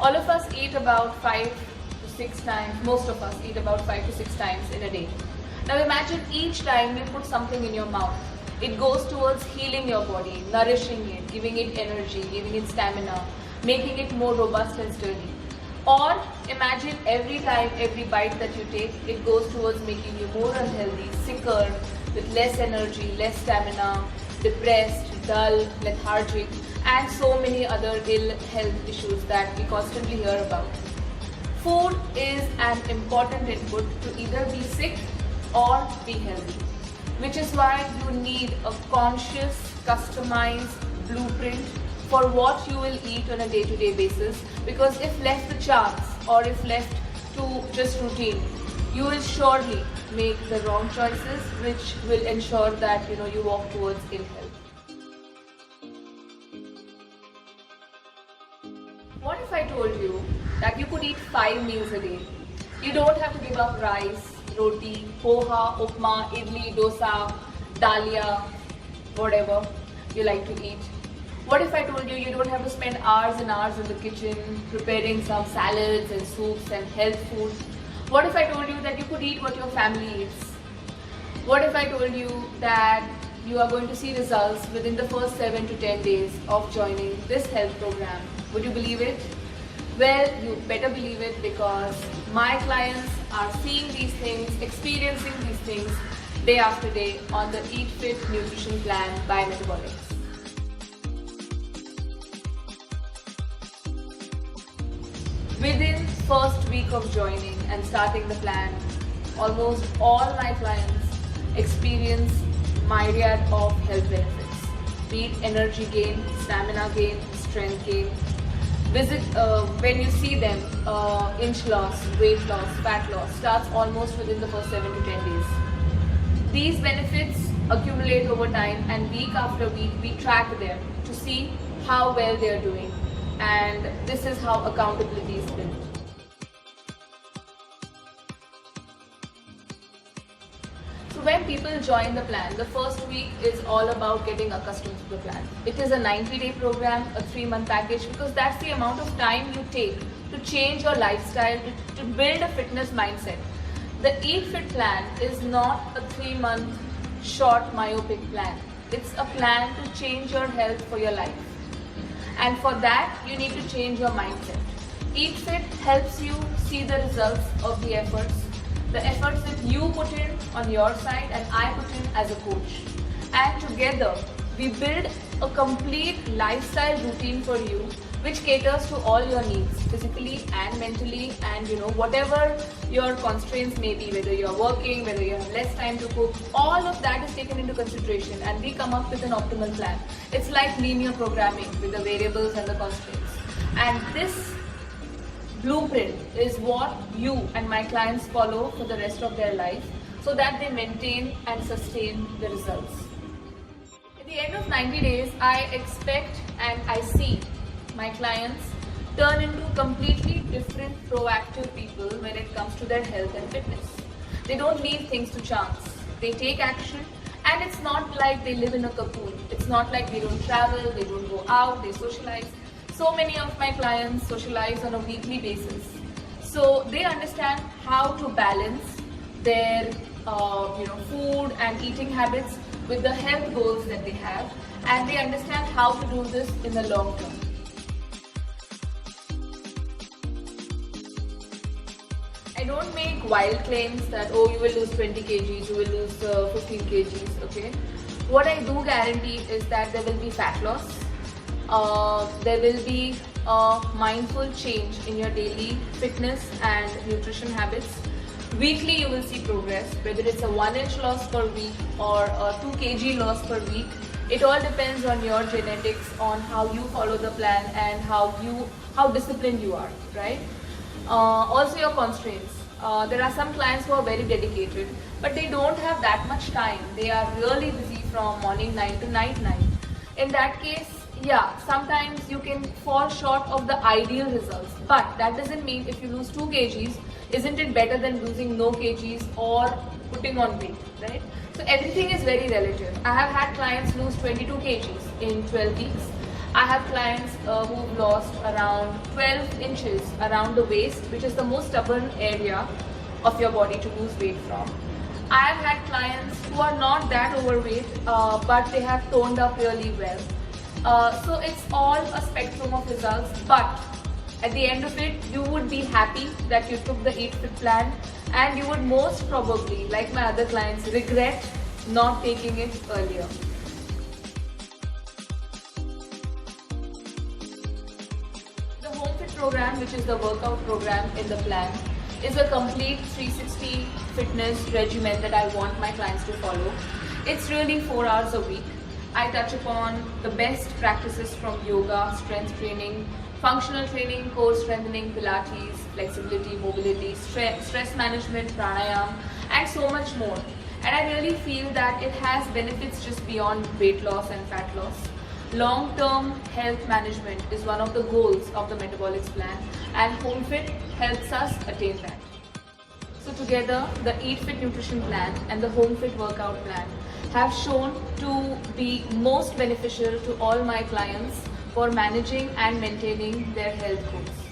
All of us eat about 5 to 6 times, most of us eat about 5 to 6 times in a day. Now imagine each time you put something in your mouth, it goes towards healing your body, nourishing it, giving it energy, giving it stamina, making it more robust and sturdy. Or imagine every time, every bite that you take, it goes towards making you more unhealthy, sicker, with less energy, less stamina, depressed, dull, lethargic, and so many other ill health issues that we constantly hear about. Food is an important input to either be sick or be healthy, which is why you need a conscious, customized blueprint for what you will eat on a day-to-day basis, because if left to chance or if left to just routine, you will surely make the wrong choices, which will ensure that you walk towards ill health. What if I told you that you could eat 5 meals a day? You don't have to give up rice, roti, poha, upma, idli, dosa, dalia, whatever you like to eat. What if I told you you don't have to spend hours and hours in the kitchen preparing some salads and soups and health food? What if I told you that you could eat what your family eats? What if I told you that you are going to see results within the first 7 to 10 days of joining this health program? Would you believe it? Well, you better believe it, because my clients are seeing these things, experiencing these things day after day on the Eat Fit Nutrition Plan by Metabolics. Within first week of joining and starting the plan, almost all my clients experience myriad of health benefits, be it energy gain, stamina gain, strength gain. When you see them, inch loss, weight loss, fat loss starts almost within the first 7 to 10 days. These benefits accumulate over time, and week after week we track them to see how well they are doing, and this is how accountability is built. So when people join the plan, the first week is all about getting accustomed to the plan. It is a 90-day program, a 3-month package, because that's the amount of time you take to change your lifestyle, to build a fitness mindset. The Eat Fit plan is not a 3-month short myopic plan. It's a plan to change your health for your life. And for that, you need to change your mindset. Eat Fit helps you see the results of the efforts that you put in on your side and I put in as a coach. And together, we build a complete lifestyle routine for you, which caters to all your needs, physically and mentally, and whatever your constraints may be, whether you're working, whether you have less time to cook, all of that is taken into consideration, and we come up with an optimal plan. It's like linear programming with the variables and the constraints. And this blueprint is what you and my clients follow for the rest of their life, so that they maintain and sustain the results. At the end of 90 days, I expect and I see my clients turn into completely different proactive people when it comes to their health and fitness. They don't leave things to chance. They take action, and it's not like they live in a cocoon. It's not like they don't travel, they don't go out, they socialize. So many of my clients socialize on a weekly basis. So they understand how to balance their food and eating habits with the health goals that they have, and they understand how to do this in the long term. I don't make wild claims that, oh, you will lose 20 kgs, you will lose 15 kgs, okay? What I do guarantee is that there will be fat loss, there will be a mindful change in your daily fitness and nutrition habits. Weekly you will see progress, whether it's a 1-inch loss per week or a 2 kg loss per week. It all depends on your genetics, on how you follow the plan, and how disciplined you are, right? Also your constraints. There are some clients who are very dedicated, but they don't have that much time. They are really busy from morning 9 to night 9. In that case, yeah, sometimes you can fall short of the ideal results, but that doesn't mean if you lose 2 kgs, isn't it better than losing no kgs or putting on weight, right? So everything is very relative. I have had clients lose 22 kgs in 12 weeks. I have clients who've lost around 12 inches around the waist, which is the most stubborn area of your body to lose weight from. I have had clients who are not that overweight, but they have toned up really well. So it's all a spectrum of results, but at the end of it, you would be happy that you took the Eat Fit plan, and you would most probably, like my other clients, regret not taking it earlier. The Home Fit program, which is the workout program in the plan, is a complete 360 fitness regimen that I want my clients to follow. It's really 4 hours a week. I touch upon the best practices from yoga, strength training, functional training, core strengthening, Pilates, flexibility, mobility, stress management, pranayam, and so much more. And I really feel that it has benefits just beyond weight loss and fat loss. Long-term health management is one of the goals of the Metabolics plan, and Home Fit helps us attain that. So together, the Eat Fit nutrition plan and the Home Fit workout plan have shown to be most beneficial to all my clients for managing and maintaining their health goals.